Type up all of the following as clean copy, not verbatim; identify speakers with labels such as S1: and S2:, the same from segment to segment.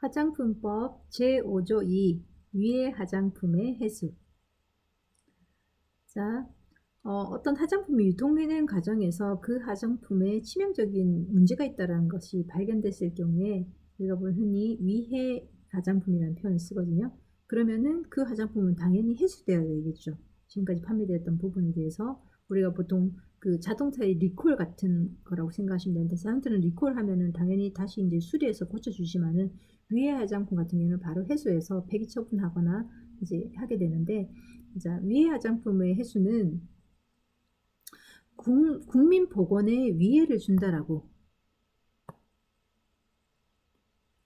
S1: 화장품법 제5조 2 위의 화장품의 해수. 자, 어떤 화장품이 유통되는 과정에서 그 화장품에 치명적인 문제가 있다는 것이 발견됐을 경우에 우리가 흔히 위해 화장품이라는 표현을 쓰거든요. 그러면은 그 화장품은 당연히 해수되어야 되겠죠. 지금까지 판매되었던 부분에 대해서 우리가 보통 그 자동차의 리콜 같은 거라고 생각하시면 되는데, 자동차는 리콜 하면은 당연히 다시 이제 수리해서 고쳐주지만은 위해 화장품 같은 경우는 바로 해수해서 폐기 처분하거나 이제 하게 되는데, 자, 위해 화장품의 해수는 국민 보건에 위해를 준다라고.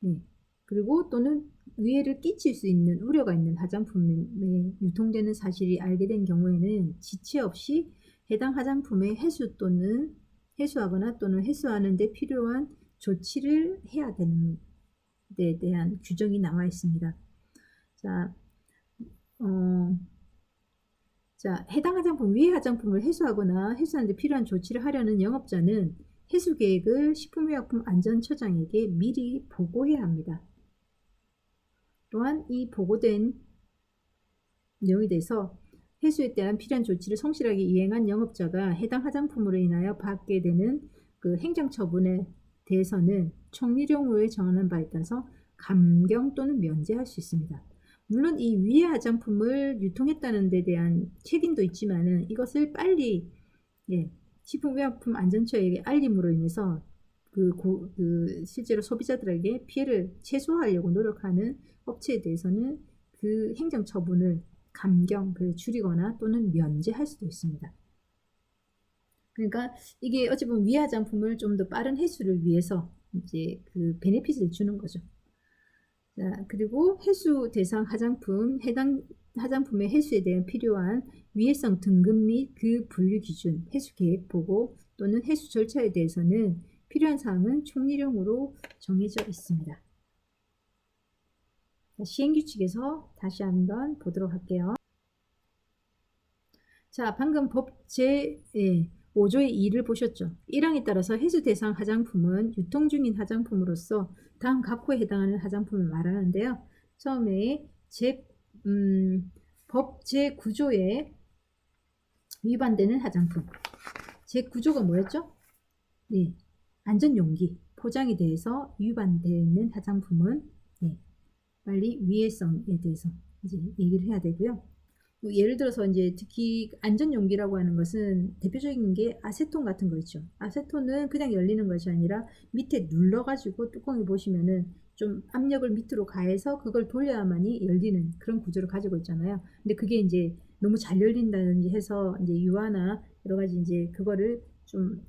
S1: 네. 그리고 또는 위해를 끼칠 수 있는 우려가 있는 화장품에 유통되는 사실이 알게 된 경우에는 지체 없이 해당 화장품의 해수 또는 해수하거나 또는 해수하는 데 필요한 조치를 해야 되는 데 대한 규정이 나와 있습니다. 자, 해당 화장품, 위해 화장품을 해수하거나 해수하는 데 필요한 조치를 하려는 영업자는 해수 계획을 식품의약품안전처장에게 미리 보고해야 합니다. 또한 이 보고된 내용에 대해서 해수에 대한 필요한 조치를 성실하게 이행한 영업자가 해당 화장품으로 인하여 받게 되는 그 행정처분에 대해서는 총리령으로 정하는 바에 따라서 감경 또는 면제할 수 있습니다. 물론 이 위해 화장품을 유통했다는 데 대한 책임도 있지만은 이것을 빨리 식품의약품안전처에게 알림으로 인해서 실제로 소비자들에게 피해를 최소화하려고 노력하는 업체에 대해서는 그 행정처분을 감경, 줄이거나 또는 면제할 수도 있습니다. 그러니까 이게 어찌 보면 위해 화장품을 좀 더 빠른 해수를 위해서 이제 그 베네핏을 주는 거죠. 자, 그리고 해수 대상 화장품, 해당 화장품의 해수에 대한 필요한 위해성 등급 및 그 분류 기준, 해수 계획 보고 또는 해수 절차에 대해서는 필요한 사항은 총리령으로 정해져 있습니다. 시행규칙에서 다시 한번 보도록 할게요. 자, 방금 법 제5조의 2를 보셨죠? 1항에 따라서 해수 대상 화장품은 유통 중인 화장품으로서 다음 각호에 해당하는 화장품을 말하는데요. 처음에 법 제9조에 위반되는 화장품. 제9조가 뭐였죠? 네, 안전용기, 포장에 대해서 위반되는 화장품은 빨리 위해성에 대해서 이제 얘기를 해야 되고요. 예를 들어서 이제 특히 안전용기라고 하는 것은 대표적인 게 아세톤 같은 거 있죠. 아세톤은 그냥 열리는 것이 아니라 밑에 눌러가지고 뚜껑을 보시면은 좀 압력을 밑으로 가해서 그걸 돌려야만이 열리는 그런 구조를 가지고 있잖아요. 근데 그게 이제 너무 잘 열린다든지 해서 이제 유화나 여러 가지 이제 그거를 좀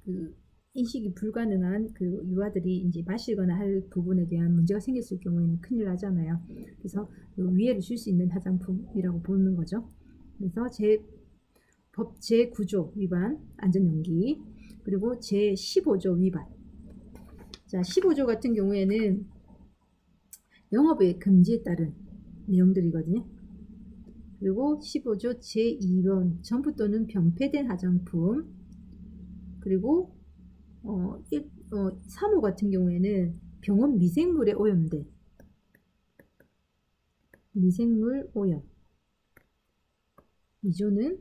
S1: 인식이 불가능한 그 유아들이 이제 마시거나 할 부분에 대한 문제가 생겼을 경우에는 큰일 나잖아요. 그래서 위해를 줄 수 있는 화장품이라고 보는 거죠. 그래서 법 제9조 위반 안전용기, 그리고 제15조 위반. 자, 15조 같은 경우에는 영업의 금지에 따른 내용들이거든요. 그리고 15조 제2번 전부 또는 병폐된 화장품, 그리고 3호 같은 경우에는 병원 미생물에 오염된 미생물 오염. 2조는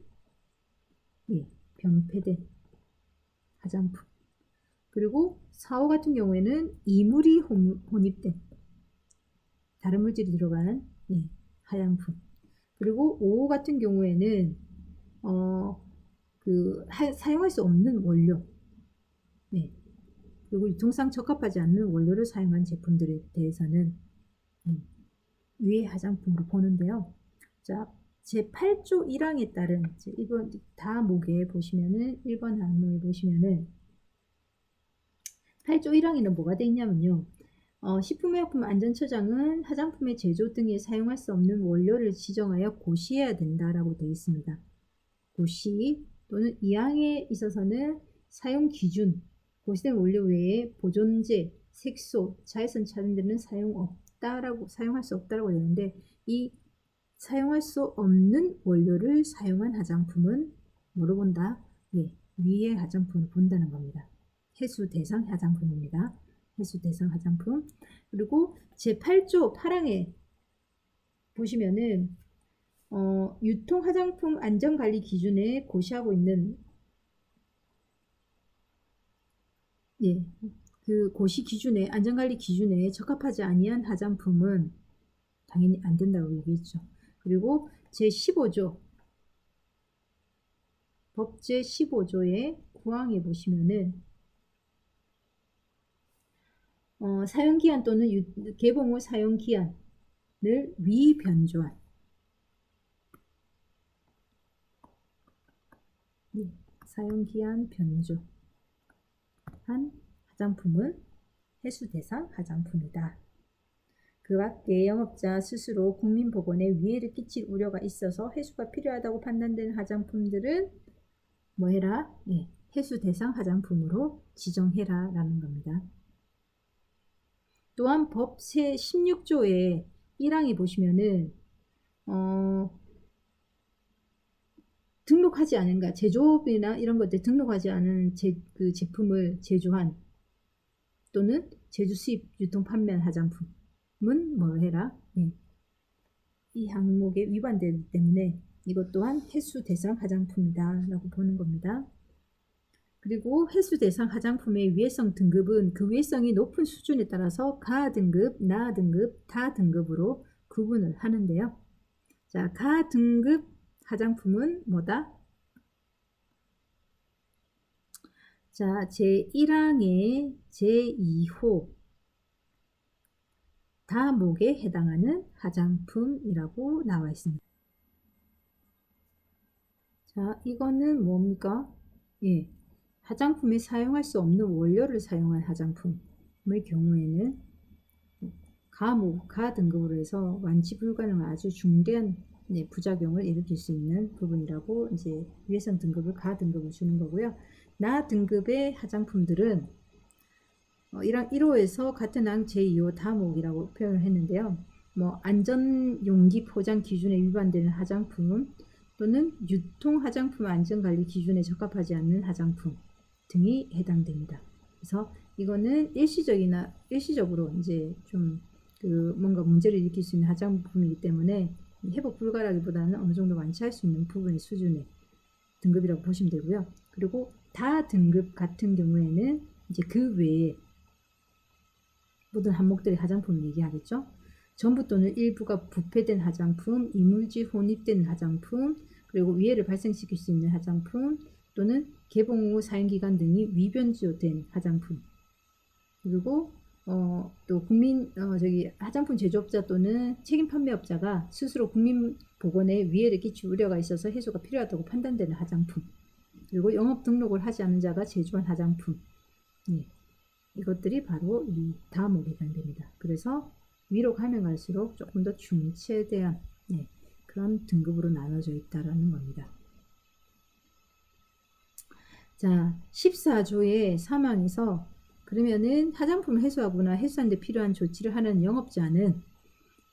S1: 병폐된 화장품. 그리고 4호 같은 경우에는 이물이 혼입된 다른 물질이 들어간 화장품. 그리고 5호 같은 경우에는 사용할 수 없는 원료. 그리고 유통상 적합하지 않는 원료를 사용한 제품들에 대해서는 위해 화장품으로 보는데요. 자, 제8조 1항에 따른 1번 다목에 보시면은 1번 항목에 보시면은 8조 1항에는 뭐가 되어 있냐면요. 식품의약품안전처장은 화장품의 제조 등에 사용할 수 없는 원료를 지정하여 고시해야 된다라고 되어 있습니다. 고시 또는 2항에 있어서는 사용 기준, 고시된 원료 외에 보존제, 색소, 자외선 차단제는 사용할 수 없다라고 되는데, 이 사용할 수 없는 원료를 사용한 화장품은 뭐로 본다? 위해 화장품을 본다는 겁니다. 해수 대상 화장품입니다. 해수 대상 화장품. 그리고 제8조 8항에 보시면은 유통 화장품 안전관리 기준에 고시하고 있는 예, 그 고시 기준에 안전관리 기준에 적합하지 아니한 화장품은 당연히 안 된다고 얘기했죠. 그리고 제15조 법 제15조의 9항에 보시면은 사용기한 또는 개봉 후 사용기한을 위변조한 사용기한 변조한 화장품은 해수 대상 화장품이다. 그 밖에 영업자 스스로 국민보건에 위해를 끼칠 우려가 있어서 해수가 필요하다고 판단되는 화장품들은 뭐 해라? 예, 해수 대상 화장품으로 지정해라 라는 겁니다. 또한 법 제16조의 1항에 보시면은 등록하지 않은가 제조업이나 이런 것들 등록하지 않은 그 제품을 제조한 또는 제조 수입 유통 판매한 화장품은 뭐 해라? 예. 이 항목에 위반되기 때문에 이것 또한 해수 대상 화장품이다 라고 보는 겁니다. 그리고 해수 대상 화장품의 위해성 등급은 그 위해성이 높은 수준에 따라서 가 등급, 나 등급, 다 등급으로 구분을 하는데요. 자, 가 등급 화장품은 뭐다? 자, 제1항의 제2호 다목에 해당하는 화장품이라고 나와 있습니다. 자, 이거는 뭡니까? 예, 화장품에 사용할 수 없는 원료를 사용한 화장품의 경우에는 가 등급으로 해서 완치 불가능한 아주 중대한 부작용을 일으킬 수 있는 부분이라고 이제 위해성 등급을 가 등급을 주는 거고요. 나 등급의 화장품들은 1항 1호에서 같은 항 제2호 다목이라고 표현을 했는데요. 뭐 안전 용기 포장 기준에 위반되는 화장품 또는 유통 화장품 안전관리 기준에 적합하지 않는 화장품 등이 해당됩니다. 그래서 이거는 일시적으로 이제 좀 뭔가 문제를 일으킬 수 있는 화장품이기 때문에 회복 불가라기보다는 어느 정도 완치할 수 있는 부분의 수준의 등급이라고 보시면 되고요. 그리고 다 등급 같은 경우에는 이제 그 외에 모든 항목들의 화장품을 얘기하겠죠. 전부 또는 일부가 부패된 화장품, 이물질 혼입된 화장품, 그리고 위해를 발생시킬 수 있는 화장품 또는 개봉 후 사용기간 등이 위변조된 화장품, 그리고 또 화장품 제조업자 또는 책임 판매업자가 스스로 국민보건에 위해를 끼칠 우려가 있어서 해소가 필요하다고 판단되는 화장품, 그리고 영업 등록을 하지 않은 자가 제조한 화장품, 예, 이것들이 바로 이 다목에 해당됩니다. 그래서 위로 가면 갈수록 조금 더 중체대한 그런 등급으로 나눠져 있다라는 겁니다. 자, 14조의 3항에서 그러면은 화장품을 해소하거나 해소하는 데 필요한 조치를 하는 영업자는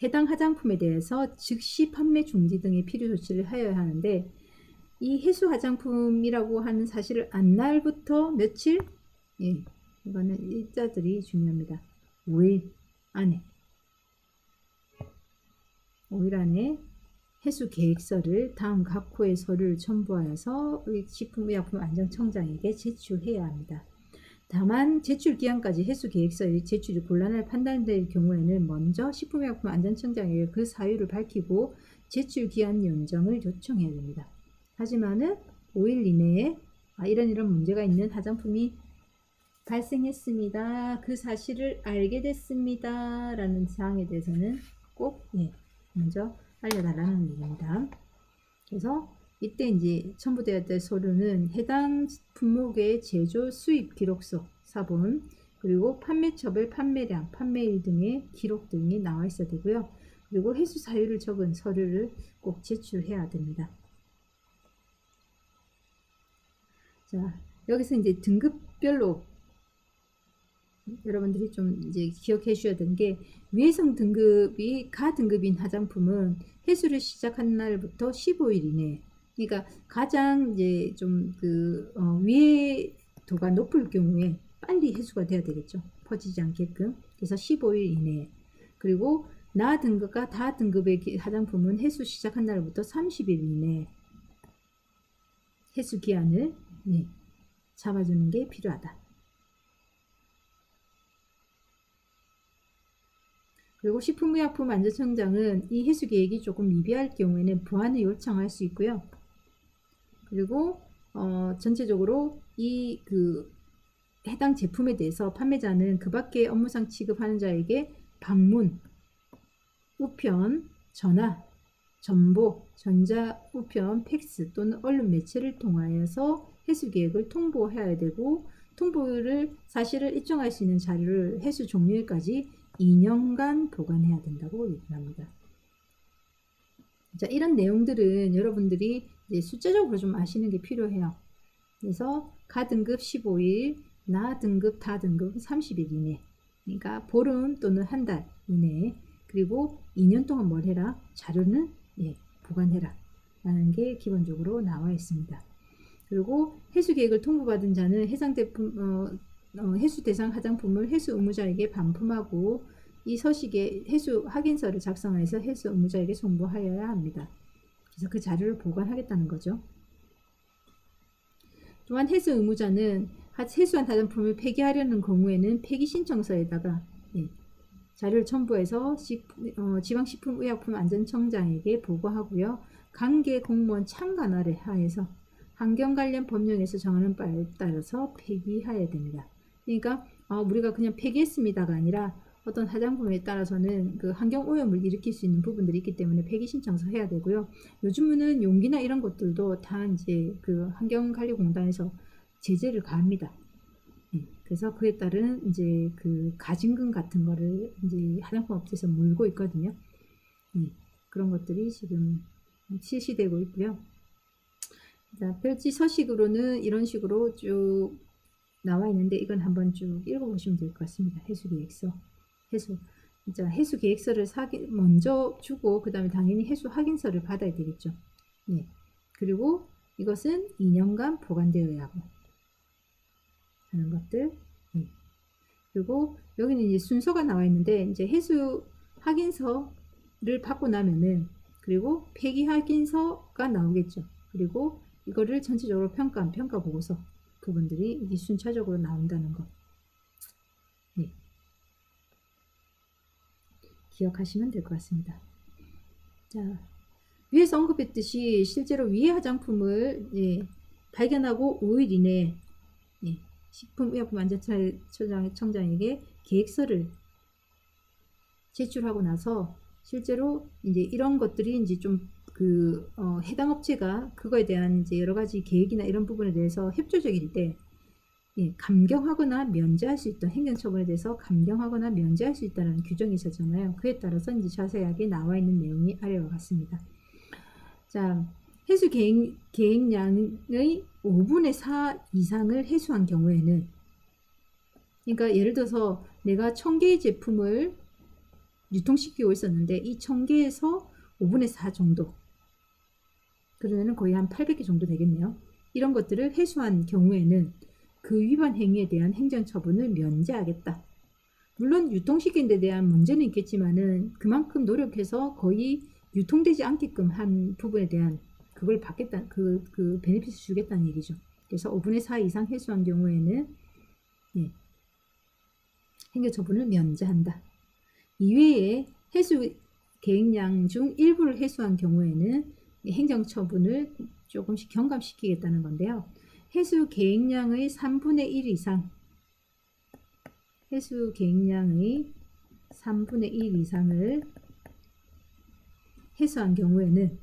S1: 해당 화장품에 대해서 즉시 판매 중지 등의 필요 조치를 하여야 하는데, 이 해수 화장품이라고 하는 사실을 안 날부터 며칠? 예, 이거는 일자들이 중요합니다. 5일 안에 해수 계획서를 다음 각 호의 서류를 첨부하여서 식품의약품안전청장에게 제출해야 합니다. 다만 제출 기한까지 해수 계획서의 제출이 곤란할 판단될 경우에는 먼저 식품의약품안전청장에게 그 사유를 밝히고 제출 기한 연장을 요청해야 됩니다. 하지만은 5일 이내에 이런 문제가 있는 화장품이 발생했습니다. 그 사실을 알게 됐습니다. 라는 사항에 대해서는 꼭 먼저 알려달라는 얘기입니다. 그래서 이때 이제 첨부되어야 될 서류는 해당 품목의 제조 수입 기록서 사본, 그리고 판매처별, 판매량, 판매일 등의 기록 등이 나와 있어야 되고요. 그리고 해수 사유를 적은 서류를 꼭 제출해야 됩니다. 자, 여기서 이제 등급별로 여러분들이 좀 이제 기억해 주셔야 되는 게, 위해성 등급이 가 등급인 화장품은 해수를 시작한 날부터 15일 이내, 그러니까 가장 이제 좀 위해도가 높을 경우에 빨리 해수가 돼야 되겠죠. 퍼지지 않게끔. 그래서 15일 이내에. 그리고 나 등급과 다 등급의 화장품은 해수 시작한 날부터 30일 이내에 해수 기한을 잡아주는 게 필요하다. 그리고 식품의약품안전청장은 이 해수 계획이 조금 미비할 경우에는 보완을 요청할 수 있고요. 그리고 전체적으로 이 해당 제품에 대해서 판매자는 그 밖에 업무상 취급하는 자에게 방문, 우편, 전화, 전보, 전자, 우편, 팩스 또는 언론 매체를 통하여서 해수 계획을 통보해야 되고, 통보를 사실을 입증할 수 있는 자료를 해수 종료일까지 2년간 보관해야 된다고 얘기를 합니다. 자, 이런 내용들은 여러분들이 이제 숫자적으로 좀 아시는 게 필요해요. 그래서 가 등급 15일, 나 등급, 다 등급 30일 이내. 그러니까 보름 또는 한 달 이내에. 그리고 2년 동안 뭘 해라? 자료는 보관해라. 라는 게 기본적으로 나와 있습니다. 그리고 해수 계획을 통보받은 자는 해상 제품, 해수 대상 화장품을 해수 의무자에게 반품하고 이 서식에 해수 확인서를 작성해서 해수 의무자에게 송부하여야 합니다. 그래서 그 자료를 보관하겠다는 거죠. 또한 해수 의무자는 해수한 화장품을 폐기하려는 경우에는 폐기 신청서에다가 자료를 첨부해서 지방식품의약품안전청장에게 보고하고요. 관계 공무원 참관하에 하에서 환경 관련 법령에서 정하는 바에 따라서 폐기해야 됩니다. 그러니까 우리가 그냥 폐기했습니다가 아니라 어떤 화장품에 따라서는 그 환경 오염을 일으킬 수 있는 부분들이 있기 때문에 폐기 신청서 해야 되고요. 요즘은 용기나 이런 것들도 다 이제 그 환경관리공단에서 제재를 가합니다. 그래서 그에 따른 이제 그 가진금 같은 거를 이제 화장품 업체에서 물고 있거든요. 그런 것들이 지금 실시되고 있고요. 자, 별지 서식으로는 이런 식으로 쭉 나와 있는데 이건 한번 쭉 읽어보시면 될 것 같습니다. 해수계획서. 해수 계획서를 먼저 주고 그 다음에 당연히 해수 확인서를 받아야 되겠죠. 그리고 이것은 2년간 보관되어야 하고 하는 것들. 그리고 여기는 이제 순서가 나와 있는데 이제 해수 확인서를 받고 나면은 그리고 폐기 확인서가 나오겠죠. 그리고 이거를 전체적으로 평가 보고서 부분들이 이게 순차적으로 나온다는 것. 기억하시면 될 것 같습니다. 자, 위에서 언급했듯이 실제로 위의 화장품을 발견하고 5일 이내에 식품의약품안전청장에게 계획서를 제출하고 나서 실제로 이제 이런 것들이 이제 좀 해당 업체가 그거에 대한 이제 여러 가지 계획이나 이런 부분에 대해서 협조적일 때 감경하거나 면제할 수 있던 행정처분에 대해서 감경하거나 면제할 수 있다는 규정이 있었잖아요. 그에 따라서 이제 자세하게 나와 있는 내용이 아래와 같습니다. 자, 해수 계획량의 5분의 4 이상을 해수한 경우에는, 그러니까 예를 들어서 내가 1000개의 제품을 유통시키고 있었는데 이 1000개에서 5분의 4 정도, 그러면 거의 한 800개 정도 되겠네요. 이런 것들을 해수한 경우에는 그 위반 행위에 대한 행정처분을 면제하겠다. 물론 유통시킨 데 대한 문제는 있겠지만은 그만큼 노력해서 거의 유통되지 않게끔 한 부분에 대한 그걸 받겠다, 그 베네핏을 주겠다는 얘기죠. 그래서 5분의 4 이상 해수한 경우에는 행정처분을 면제한다. 이외에 해수 계획량 중 일부를 해수한 경우에는 행정처분을 조금씩 경감시키겠다는 건데요. 해수 계획량의 3분의 1 이상, 해수 계획량의 3분의 1 이상을 해수한 경우에는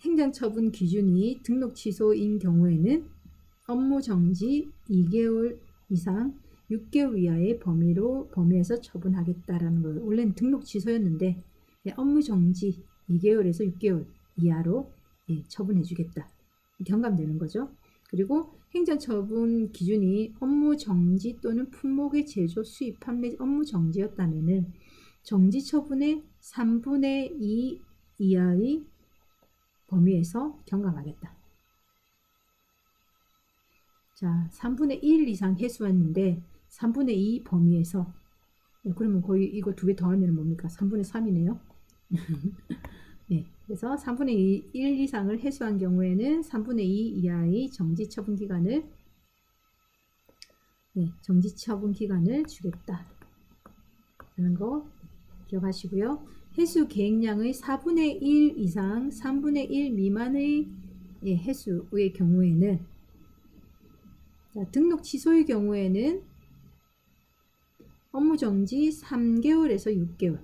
S1: 행정처분 기준이 등록 취소인 경우에는 업무 정지 2개월 이상 6개월 이하의 범위에서 처분하겠다라는 거예요. 원래는 등록 취소였는데 업무 정지 2개월에서 6개월 이하로 처분해 주겠다. 경감되는 거죠. 그리고 행정처분 기준이 업무 정지 또는 품목의 제조, 수입, 판매 업무 정지였다면은 정지 처분의 3분의 2 이하의 범위에서 경감하겠다. 자, 3분의 1 이상 해수했는데 3분의 2 범위에서 그러면 거의 이거 두 개 더하면 뭡니까? 3분의 3이네요. 네, 그래서 3분의 1 이상을 해수한 경우에는 3분의 2 이하의 정지 처분 기간을 정지 처분 기간을 주겠다 하는 거 기억하시고요. 해수 계획량의 4분의 1 이상 3분의 1 미만의 해수의 경우에는 등록 취소의 경우에는 업무 정지 3개월에서 6개월.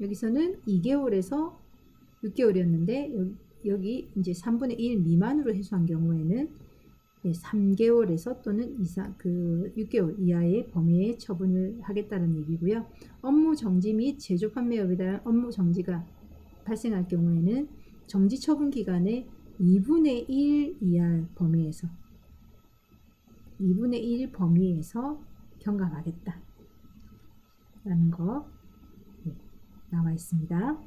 S1: 여기서는 2개월에서 6개월이었는데 여기 이제 3분의 1 미만으로 해소한 경우에는 3개월에서 또는 6개월 이하의 범위의 처분을 하겠다는 얘기고요. 업무 정지 및 제조 판매업에 대한 업무 정지가 발생할 경우에는 정지 처분 기간의 2분의 1 이하 범위에서 2분의 1 범위에서 경감하겠다 라는 거 나와 있습니다.